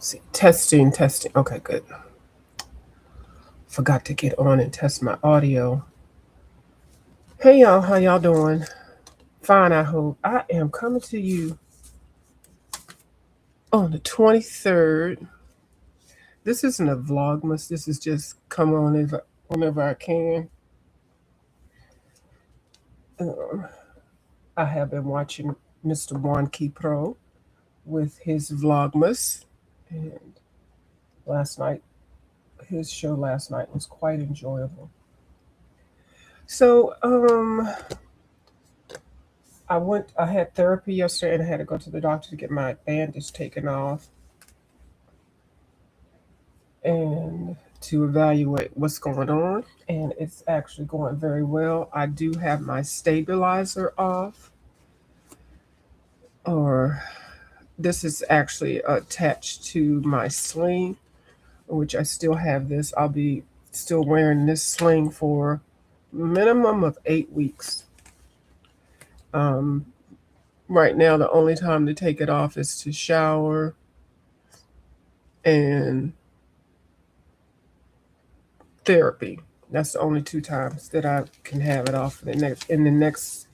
See, testing, testing. Okay, good. Forgot to get on and test my audio. Hey y'all, how y'all doing? Fine, I hope. I am coming to you on the 23rd. This isn't a vlogmas. This is just come on whenever I can. Um, I have been watching Mr. Juan Key Pro with his vlogmas, and last night, his show last night was quite enjoyable. So, I had therapy yesterday and I had to go to the doctor to get my bandage taken off and to evaluate what's going on. And it's actually going very well. I do have my stabilizer off, or this is actually attached to my sling, which I still have this. I'll be still wearing this sling for minimum of 8 weeks. Um, right now, the only time to take it off is to shower and therapy. That's the only two times that I can have it off in the next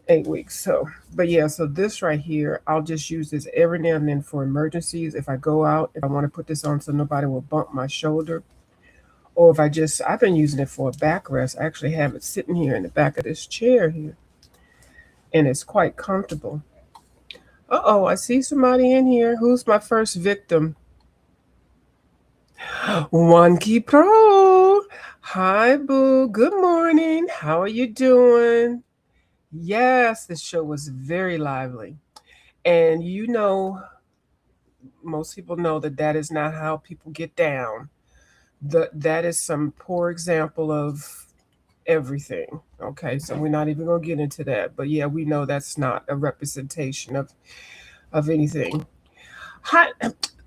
8 weeks. So, but yeah, so this right here, I'll just use this every now and then for emergencies. If I go out, if I want to put this on so nobody will bump my shoulder, or if I've been using it for a backrest. I actually have it sitting here in the back of this chair here, and it's quite comfortable. Uh-oh, I see somebody in here. Who's my first victim? Wonky Pro. Hi, Boo. Good morning. How are you doing? Yes, the show was very lively. And most people know that that is not how people get down. That is some poor example of everything. Okay, so we're not even going to get into that. But yeah, we know that's not a representation of anything. Hi,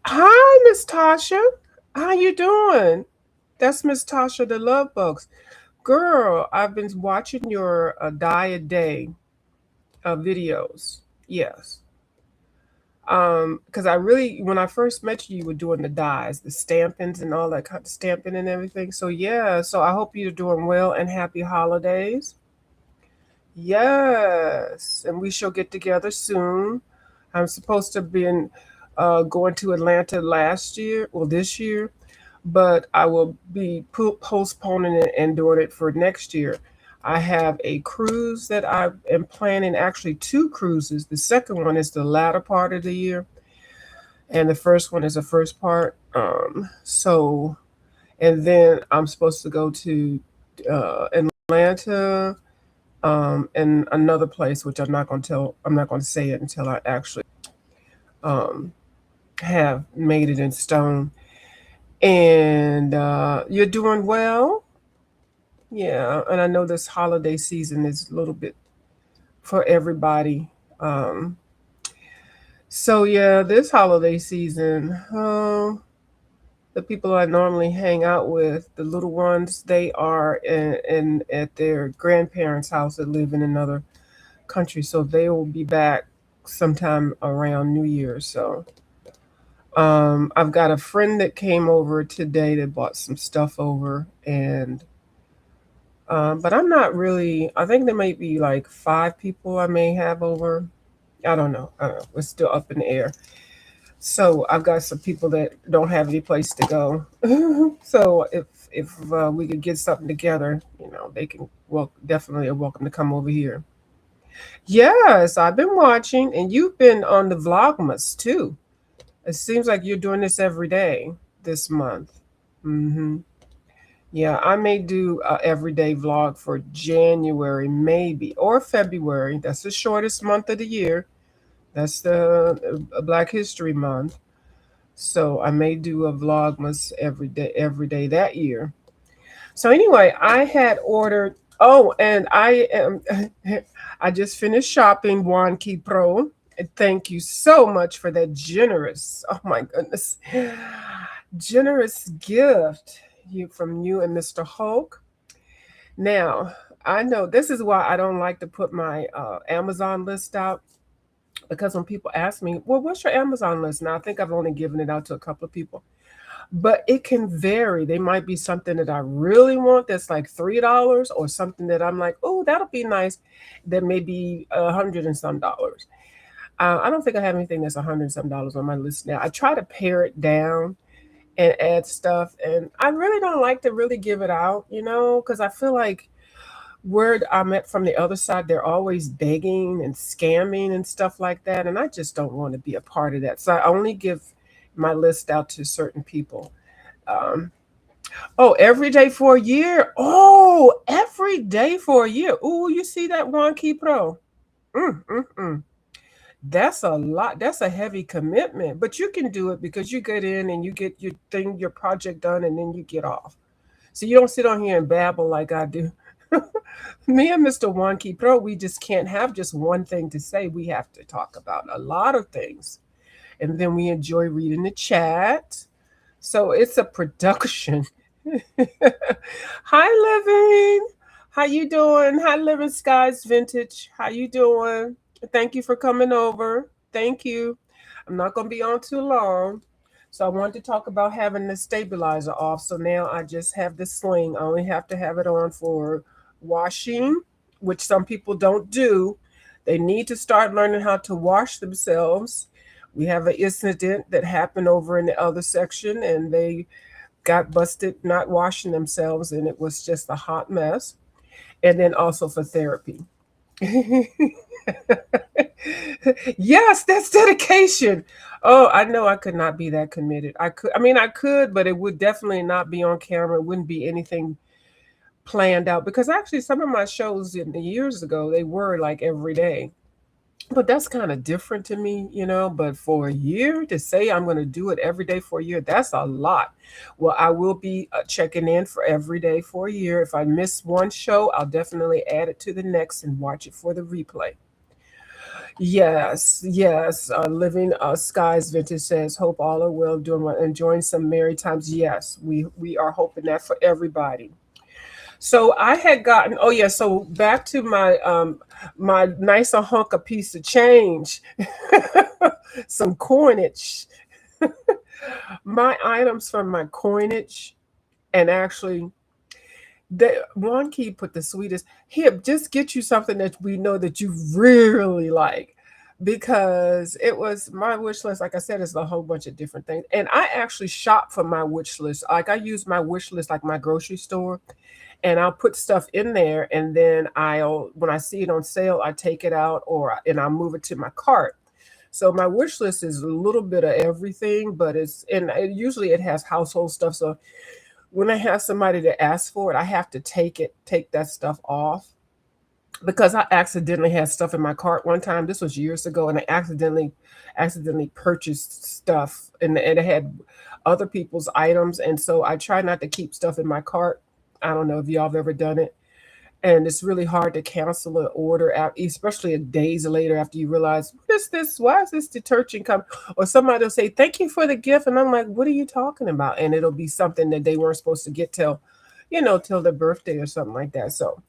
hi, Miss Tasha. How you doing? That's Miss Tasha, the Love Bugs. Girl, I've been watching your diet day videos. Yes. Because when I first met you, you were doing the dyes, the stampings and all that kind of stamping and everything. So yeah, so I hope you're doing well and happy holidays. Yes, and we shall get together soon. I'm supposed to be going to Atlanta this year, but I will be postponing it and doing it for next year. I have a cruise that I am planning, actually two cruises. The second one is the latter part of the year, and the first one is the first part. And then I'm supposed to go to Atlanta, and another place, which I'm not going to say it until I actually um, have made it in stone. And you're doing well. Yeah, and I know this holiday season is a little bit for everybody. Um, so yeah, this holiday season, the people I normally hang out with, the little ones, they are in at their grandparents' house that live in another country, so they will be back sometime around New Year's. So I've got a friend that came over today that bought some stuff over, and but I'm not really. I think there might be like 5 people I may have over. I don't know. I don't know. We're still up in the air. So I've got some people that don't have any place to go. So if we could get something together, they can definitely are welcome to come over here. Yes, I've been watching, and you've been on the Vlogmas too. It seems like you're doing this every day this month. Mm-hmm. Yeah, I may do a everyday vlog for January, maybe, or February. That's the shortest month of the year. That's the Black History Month. So I may do a vlogmas every day that year. So anyway, I had ordered. Oh, and I am. I just finished shopping Juan Key Pro. And thank you so much for that generous. Oh my goodness, generous gift from you and Mr. Hulk. Now I know this is why I don't like to put my Amazon list out, because when people ask me, well, what's your Amazon list? Now, I think I've only given it out to a couple of people, but it can vary. They might be something that I really want that's like $3, or something that I'm like, oh, that'll be nice, that may be 100 and some dollars. I don't think I have anything that's 100 and some dollars on my list now. I try to pare it down and add stuff, and I really don't like to really give it out, because I feel like where I'm at from the other side, they're always begging and scamming and stuff like that. And I just don't want to be a part of that. So I only give my list out to certain people. Um, oh, every day for a year. Oh, every day for a year. Oh, you see that one Key Pro? Mm, mm, mm. That's a lot. That's a heavy commitment, but you can do it because you get in and you get your thing, your project done, and then you get off. So you don't sit on here and babble like I do. Me and Mr. Wonky Pro, we just can't have just one thing to say. We have to talk about a lot of things. And then we enjoy reading the chat. So it's a production. Hi, Living. How you doing? Hi, Living Skies Vintage. How you doing? Thank you for coming over. Thank you. I'm not going to be on too long. So I wanted to talk about having the stabilizer off. So now I just have the sling. I only have to have it on for washing, which some people don't do. They need to start learning how to wash themselves. We have an incident that happened over in the other section, and they got busted not washing themselves, and it was just a hot mess. And then also for therapy. Yes, that's dedication. Oh, I know I could not be that committed. I could, but it would definitely not be on camera. It wouldn't be anything planned out, because actually some of my shows in the years ago, they were like every day. But that's kind of different to me. But for a year to say I'm going to do it every day for a year, that's a lot. Well, I will be checking in for every day for a year. If I miss one show, I'll definitely add it to the next and watch it for the replay. Yes, yes. Living Skies Vintage says, hope all are well, doing well, enjoying some merry times. Yes, we are hoping that for everybody. So I had gotten, oh yeah, so back to my nicer hunk of piece of change, some coinage. My items from my coinage, and actually, the one key put the sweetest. Here, just get you something that we know that you really like, because it was my wish list. Like I said, it's a whole bunch of different things, and I actually shop for my wish list. Like I use my wish list like my grocery store, and I'll put stuff in there, and then when I see it on sale, I take it out, and I'll move it to my cart. So my wish list is a little bit of everything, but usually it has household stuff. So when I have somebody to ask for it, I have to take that stuff off, because I accidentally had stuff in my cart one time. This was years ago, and I accidentally purchased stuff, and it had other people's items, and so I try not to keep stuff in my cart. I don't know if y'all have ever done it, and it's really hard to cancel an order out, especially days later after you realize, what is this? Why is this detergent come? Or somebody will say, thank you for the gift, and I'm like, what are you talking about? And it'll be something that they weren't supposed to get till their birthday or something like that. So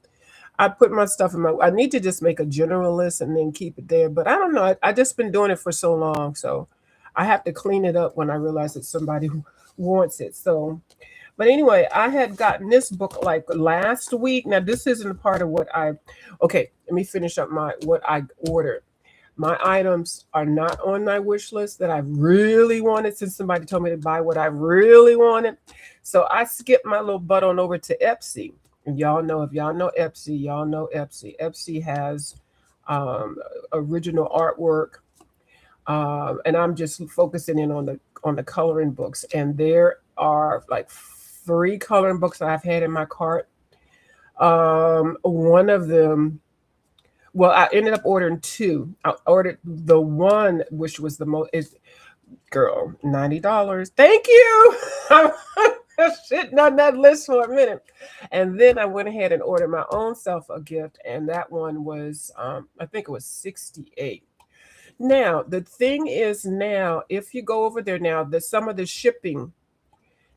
I put my stuff in I need to just make a general list and then keep it there. But I don't know. I just been doing it for so long, so I have to clean it up when I realize that somebody who wants it. So, but anyway, I had gotten this book like last week. Now this isn't a part of what I. Okay, let me finish up what I ordered. My items are not on my wish list that I really wanted, since somebody told me to buy what I really wanted. So I skipped my little butt on over to Etsy. And y'all know, if y'all know Etsy, y'all know Etsy. Etsy has original artwork, and I'm just focusing in on the coloring books. And there are like 3 coloring books I've had in my cart. One of them, well, I ended up ordering 2. I ordered the one which was the most. Girl, $90. Thank you. I'm sitting on that list for a minute. And then I went ahead and ordered my own self a gift, and that one was I think it was 68. Now, the thing is, now if you go over there now, some of the shipping,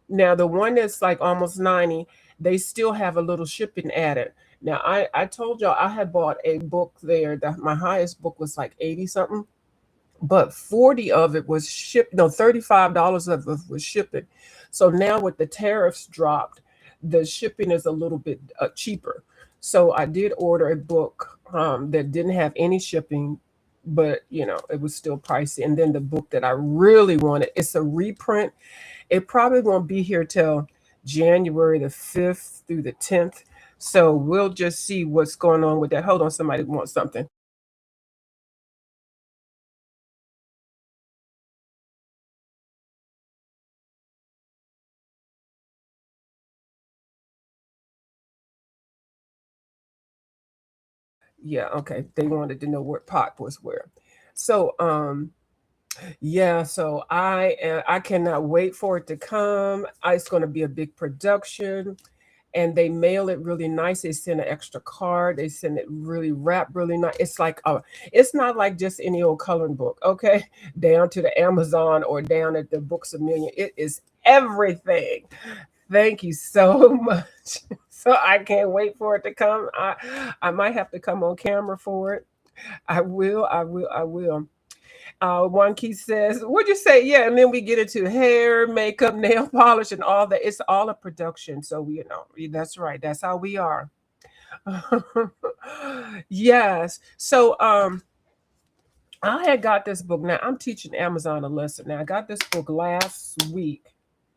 now the one that's like almost 90, they still have a little shipping added. Now I told y'all I had bought a book there that my highest book was like 80 something. but 40 of it was shipped. No, $35 of it was shipping. So now with the tariffs dropped, the shipping is a little bit cheaper. So I did order a book that didn't have any shipping, but it was still pricey. And then the book that I really wanted, it's a reprint. It probably won't be here till January the 5th through the 10th. So we'll just see what's going on with that. Hold on, somebody wants something. Yeah, okay. They wanted to know what pot was where. So, yeah, so I cannot wait for it to come. It's going to be a big production, and they mail it really nice. They send an extra card. They send it really wrapped really nice. It's not like just any old coloring book, okay? Down to the Amazon or down at the Books a Million. It is everything. Thank you so much. So I can't wait for it to come. I might have to come on camera for it. I will. I will. I will. One key says, "What'd you say?" Yeah, and then we get into hair, makeup, nail polish, and all that. It's all a production. So that's right. That's how we are. Yes. So I had got this book. Now I'm teaching Amazon a lesson. Now I got this book last week,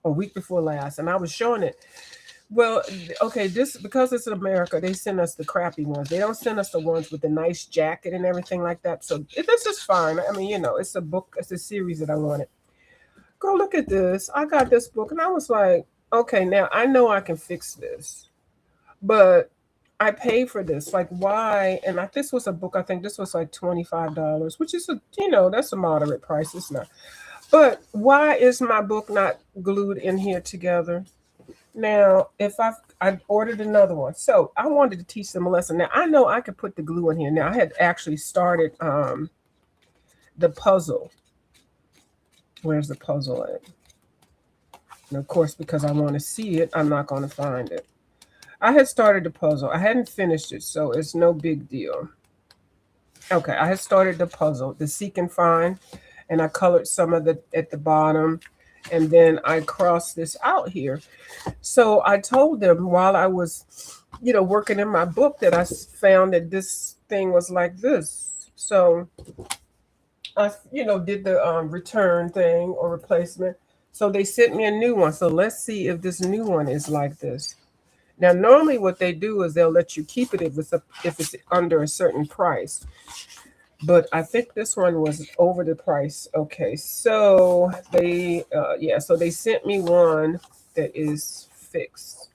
a week before last, and I was showing it. Well, okay, this because it's in America, they send us the crappy ones. They don't send us the ones with the nice jacket and everything like that. So this is fine. I mean, it's a book, it's a series that I wanted. Go look at this. I got this book and I was like, okay, now I know I can fix this, but I paid for this. Like, why? And this was a book, I think this was like $25, which is that's a moderate price. It's not. But why is my book not glued in here together? Now, if I ordered another one, so I wanted to teach them a lesson. Now I know I could put the glue in here. Now I had actually started the puzzle. Where's the puzzle at? And of course, because I want to see it, I'm not going to find it. I had started the puzzle. I hadn't finished it, so it's no big deal. Okay, I had started the puzzle, the seek and find, and I colored some of the at the bottom, and then I crossed this out here. So I told them while I was, working in my book that I found that this thing was like this. So I, did the return thing or replacement. So they sent me a new one. So let's see if this new one is like this. Now, normally what they do is they'll let you keep it if it's under a certain price. But I think this one was over the price. Okay, so so they sent me one that is fixed.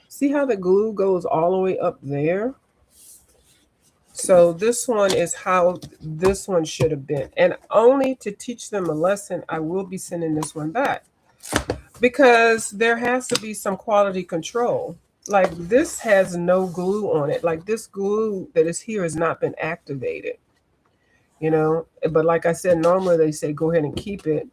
See how the glue goes all the way up there? So this one is how this one should have been. And only to teach them a lesson, I will be sending this one back. Because there has to be some quality control. Like this has no glue on it. Like this glue that is here has not been activated. But like I said, normally they say go ahead and keep it.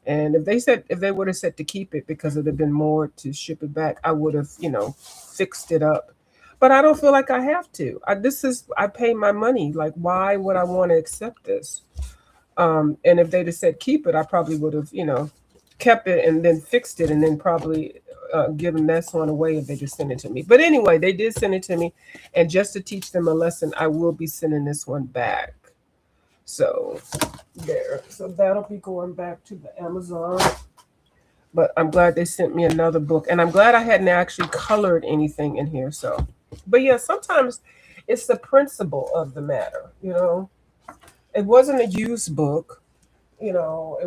And if they would have said to keep it because it would have been more to ship it back, I would have, fixed it up. But I don't feel like I have to. I pay my money. Like, why would I want to accept this? And if they'd have said keep it, I probably would have, kept it and then fixed it and then probably given this one away if they just sent it to me. But anyway, they did send it to me. And just to teach them a lesson, I will be sending this one back. So there. So that'll be going back to the Amazon. But I'm glad they sent me another book. And I'm glad I hadn't actually colored anything in here. So, but yeah, sometimes it's the principle of the matter. It wasn't a used book. It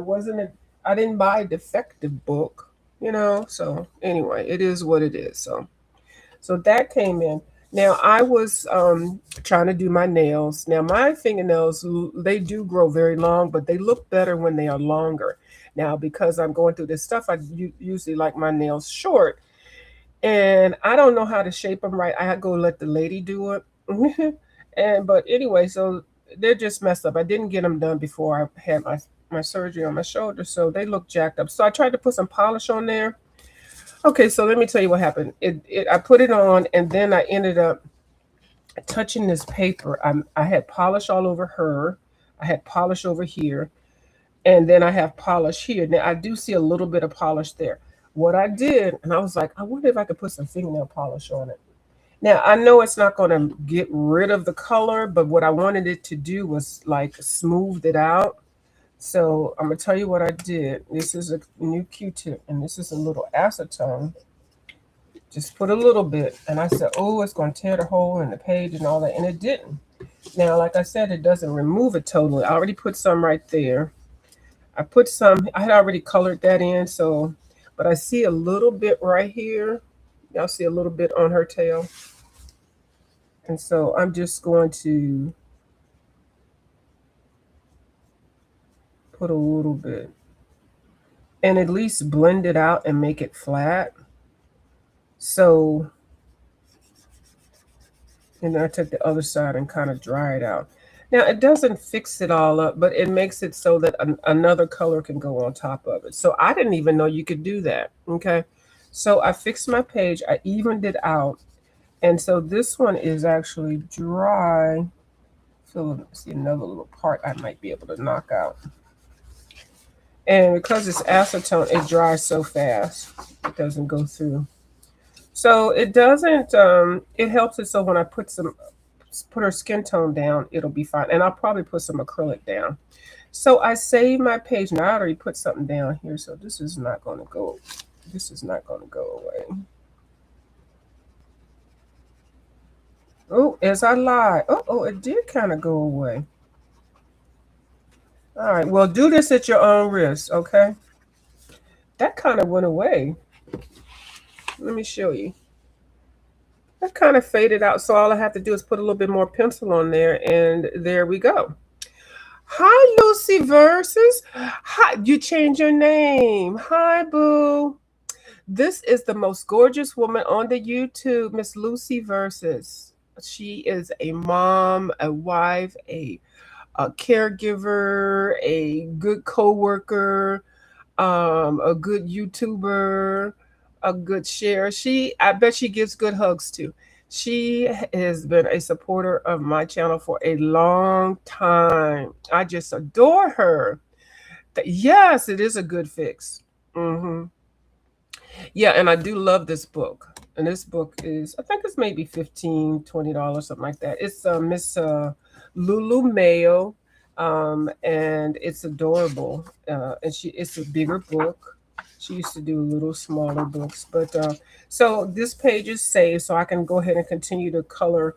wasn't I didn't buy a defective book. So anyway, it is what it is. So that came in. Now I was trying to do my nails. Now my fingernails, they do grow very long, but they look better when they are longer. Now because I'm going through this stuff, I usually like my nails short, and I don't know how to shape them right. I go let the lady do it. But anyway, so they're just messed up. I didn't get them done before I had my surgery on my shoulder, so they look jacked up. So I tried to put some polish on there. Okay, so let me tell you what happened. I put it on, and then I ended up touching this paper. I had polish all over her. I had polish over here. And then I have polish here. Now I do see a little bit of polish there. What I did, and I was like, I wonder if I could put some fingernail polish on it. Now I know it's not going to get rid of the color, but what I wanted it to do was like smooth it out. So I'm gonna tell you what I did. This is a new Q-tip, and this is a little acetone. Just put a little bit, and I said, "Oh, it's gonna tear the hole in the page and all that," and it didn't. Now, like I said, it doesn't remove it totally. I already put some right there. I put some. I had already colored that in, so, but I see a little bit right here. Y'all see a little bit on her tail, and so I'm just going to put a little bit, and at least blend it out and make it flat. So, and then I took the other side and kind of dry it out. Now it doesn't fix it all up, but it makes it so that another color can go on top of it. So I didn't even know you could do that. Okay. So I fixed my page. I evened it out. And so this one is actually dry. So let's see another little part I might be able to knock out. And because it's acetone, it dries so fast. It doesn't go through. So it doesn't, it helps it so when I put her skin tone down, it'll be fine. And I'll probably put some acrylic down. So I saved my page. Now I already put something down here, so this is not going to go. This is not going to go away. Oh, as I lie. Oh, it did kind of go away. All right. Well, do this at your own risk, okay? That kind of went away. Let me show you. That kind of faded out. So all I have to do is put a little bit more pencil on there, and there we go. Hi, Lucy Versus. Hi, you changed your name. Hi, boo. This is the most gorgeous woman on the YouTube, Miss Lucy Versus. She is a mom, a wife, a caregiver, a good coworker, a good YouTuber, a good share. I bet she gives good hugs too. She has been a supporter of my channel for a long time. I just adore her. Yes, it is a good fix. Yeah, and I do love this book. And this book is, I think it's maybe $15, $20, something like that. It's Miss Lulu Mayo, and it's adorable. And it's a bigger book. She used to do little smaller books, but so this page is saved, so I can go ahead and continue to color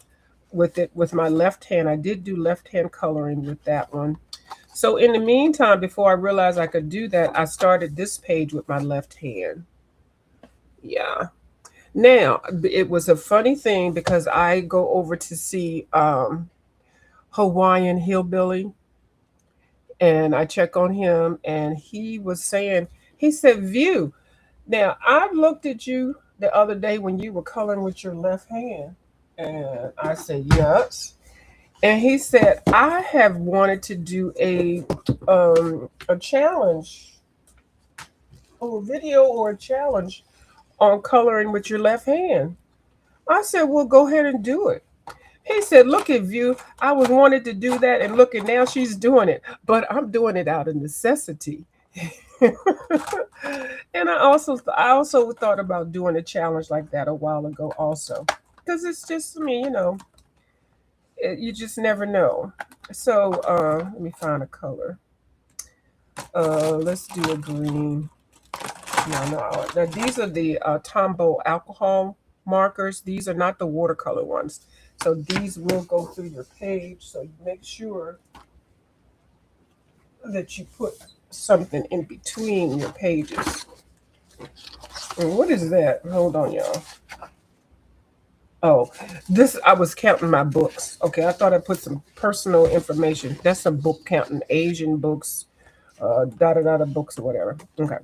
with it with my left hand. I did do left hand coloring with that one. So in the meantime, before I realized I could do that, I started this page with my left hand. Yeah. Now, it was a funny thing because I go over to see Hawaiian Hillbilly, and I check on him, and he was saying, he said, View. Now, I looked at you the other day when you were coloring with your left hand, and I said, yes. And he said, I have wanted to do a challenge, or a video or a challenge on coloring with your left hand. I said, well, go ahead and do it. He said, look at View. I was wanted to do that, and look at now she's doing it. But I'm doing it out of necessity. And I also thought about doing a challenge like that a while ago also. Because it's just, I mean, you just never know. So let me find a color. Let's do a green. No. Now, these are the Tombow alcohol markers. These are not the watercolor ones. So these will go through your page. So you make sure that you put something in between your pages. And what is that? Hold on, y'all. Oh, I was counting my books. Okay, I thought I put some personal information. That's some book counting, Asian books, books or whatever. Okay.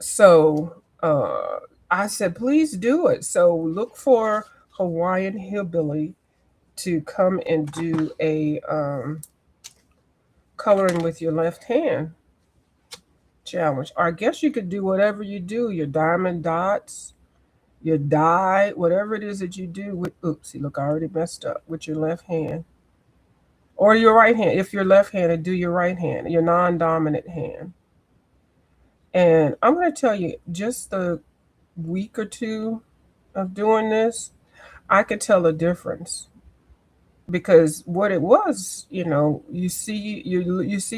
So I said, please do it. So look for Hawaiian Hillbilly to come and do a coloring with your left hand challenge. Or I guess you could do whatever you do, your diamond dots, your die, whatever it is that you do with, oopsie, look, I already messed up with your left hand. Or your right hand. If you're left-handed, do your right hand, your non-dominant hand. And I'm going to tell you, just a week or two of doing this, I could tell a difference. Because what it was, you see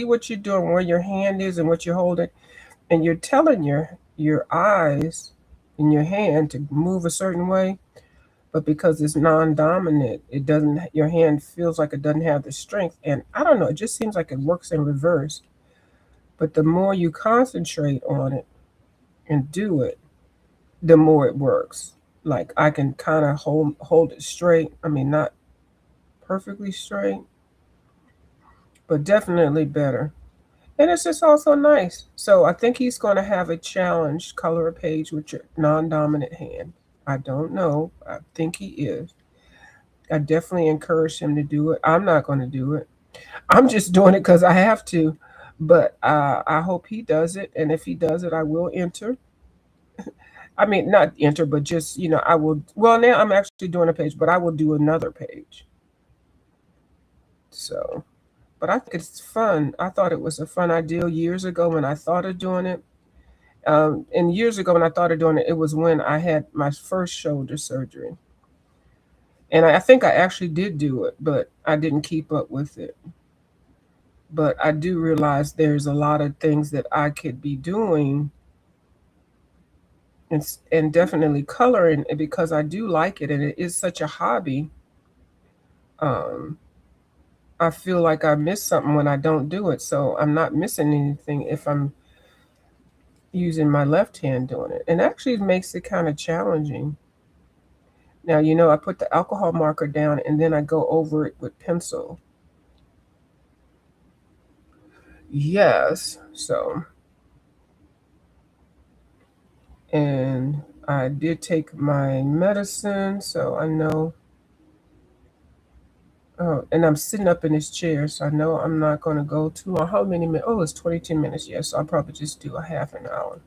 what you're doing, where your hand is and what you're holding, and you're telling your eyes and your hand to move a certain way, but because it's non-dominant, it doesn't, your hand feels like it doesn't have the strength. And I don't know, it just seems like it works in reverse. But the more you concentrate on it and do it, the more it works. Like I can kind of hold it straight. I mean, not perfectly straight, but definitely better. And it's just also nice. So I think he's going to have a challenge, color a page with your non-dominant hand. I don't know. I think he is. I definitely encourage him to do it. I'm not going to do it. I'm just doing it because I have to. But I hope he does it. And if he does it, I will enter. I mean, not enter, but just, I will. Well, now I'm actually doing a page, but I will do another page. So, but I think it's fun. I thought it was a fun idea years ago when I thought of doing it. And years ago when I thought of doing it, it was when I had my first shoulder surgery. And I think I actually did do it, but I didn't keep up with it. But I do realize there's a lot of things that I could be doing, and definitely coloring, because I do like it and it is such a hobby. Um, I feel like I miss something when I don't do it. So I'm not missing anything if I'm using my left hand doing it. And actually it makes it kind of challenging. Now, I put the alcohol marker down and then I go over it with pencil. Yes. So, and I did take my medicine, so I know. Oh, and I'm sitting up in this chair, so I know I'm not going to go too long. How many minutes? Oh, it's 22 minutes. Yes, so I'll probably just do a half an hour.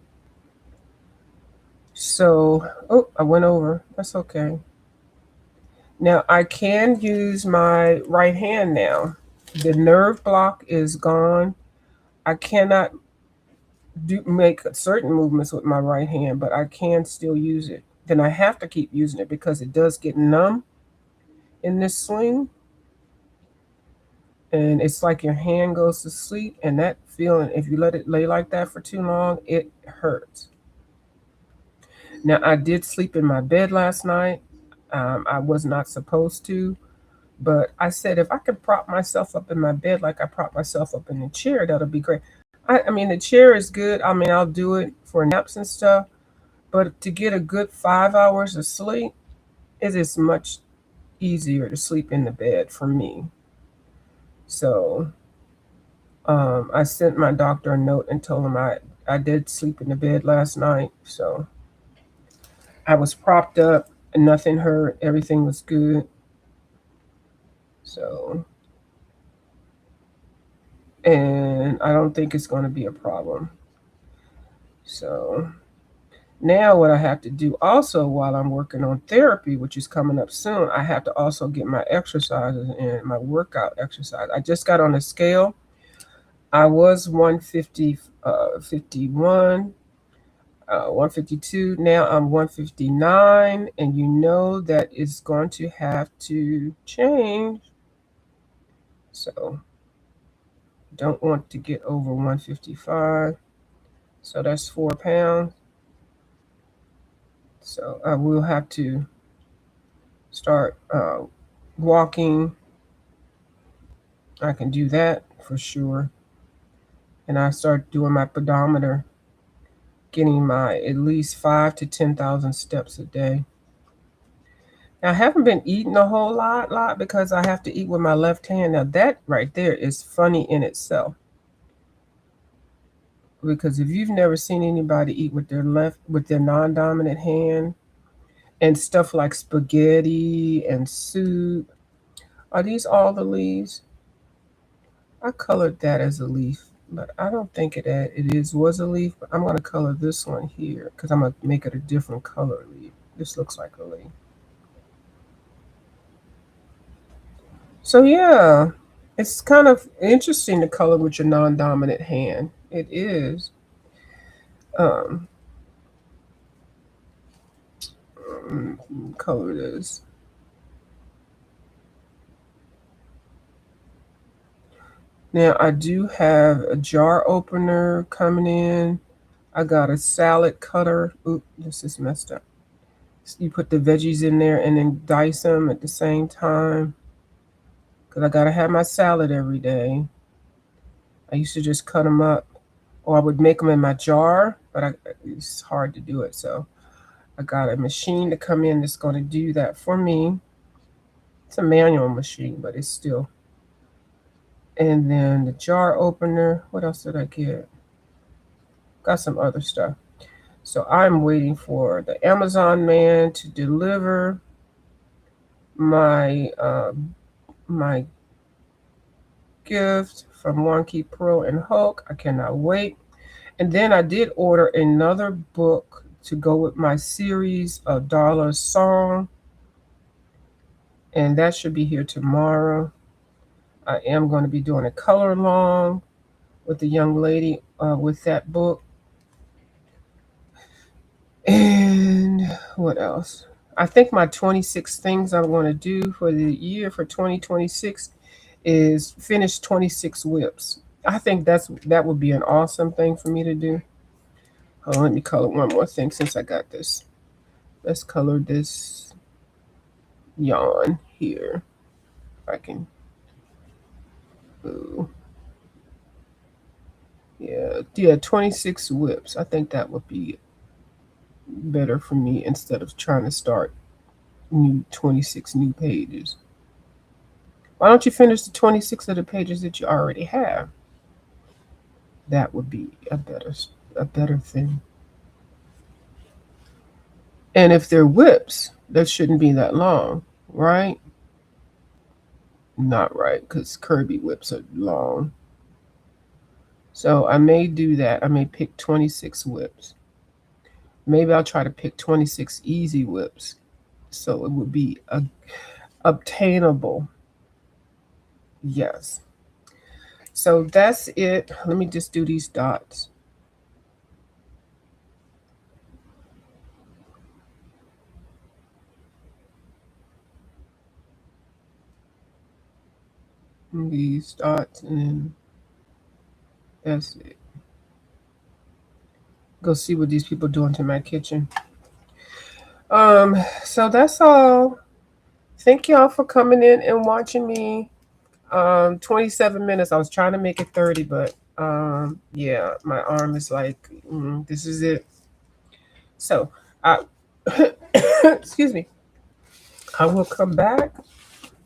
So, oh, I went over. That's okay. Now I can use my right hand now. The nerve block is gone. I cannot make certain movements with my right hand, but I can still use it. Then I have to keep using it because it does get numb in this sling. And it's like your hand goes to sleep, and that feeling, if you let it lay like that for too long, it hurts. Now, I did sleep in my bed last night. I was not supposed to, but I said if I could prop myself up in my bed like I prop myself up in the chair, that'll be great. I mean, the chair is good. I mean, I'll do it for naps and stuff, but to get a good 5 hours of sleep, it is much easier to sleep in the bed for me. So I sent my doctor a note and told him I did sleep in the bed last night. So I was propped up and nothing hurt. Everything was good. So, and I don't think it's going to be a problem. So now what I have to do also while I'm working on therapy, which is coming up soon, I have to also get my exercises and my workout exercise. I just got on the scale. I was 150, 51, 152. Now I'm 159, and that is going to have to change. So don't want to get over 155. So that's 4 pounds. So I will have to start walking. I can do that for sure. And I start doing my pedometer, getting my at least 5 to 10,000 steps a day. Now, I haven't been eating a whole lot because I have to eat with my left hand. Now that right there is funny in itself. Because if you've never seen anybody eat with their non-dominant hand, and stuff like spaghetti and soup, are these all the leaves? I colored that as a leaf, but I don't think it was a leaf. But I'm gonna color this one here because I'm gonna make it a different color leaf. This looks like a leaf. So yeah, It's kind of interesting to color with your non-dominant hand. It is. Um, color this. Now I do have a jar opener coming in. I got a salad cutter. Oop, this is messed up. So you put the veggies in there and then dice them at the same time. Because I got to have my salad every day. I used to just cut them up. Or I would make them in my jar, but it's hard to do it. So I got a machine to come in that's going to do that for me. It's a manual machine, but it's still. And then the jar opener. What else did I get? Got some other stuff. So I'm waiting for the Amazon man to deliver my gift from Wonky Pro and Hulk. I cannot wait. And then I did order another book to go with my series of Darla's Song, and that should be here tomorrow. I am going to be doing a color along with the young lady with that book. And what else? I think my 26 things I'm going to do for the year for 2026 is finish 26 whips. I think that would be an awesome thing for me to do. Let me color one more thing since I got this. Let's color this yarn here. If I can. Ooh. Yeah, 26 whips. I think that would be better for me instead of trying to start 26 new pages. Why don't you finish the 26 of the pages that you already have? That would be a better thing. And if they're whips, that shouldn't be that long, right? Not right, because Kirby whips are long. So I may do that. I may pick 26 whips. Maybe I'll try to pick 26 easy whips so it would be obtainable. Yes. So that's it. Let me just do these dots. These dots, and that's it. Go see what these people doing to my kitchen. So that's all. Thank y'all for coming in and watching me. 27 minutes. I was trying to make it 30, but yeah, my arm is like, this is it. So I excuse me. I will come back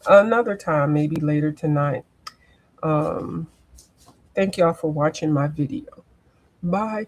another time, maybe later tonight. Um, thank y'all for watching my video. Bye.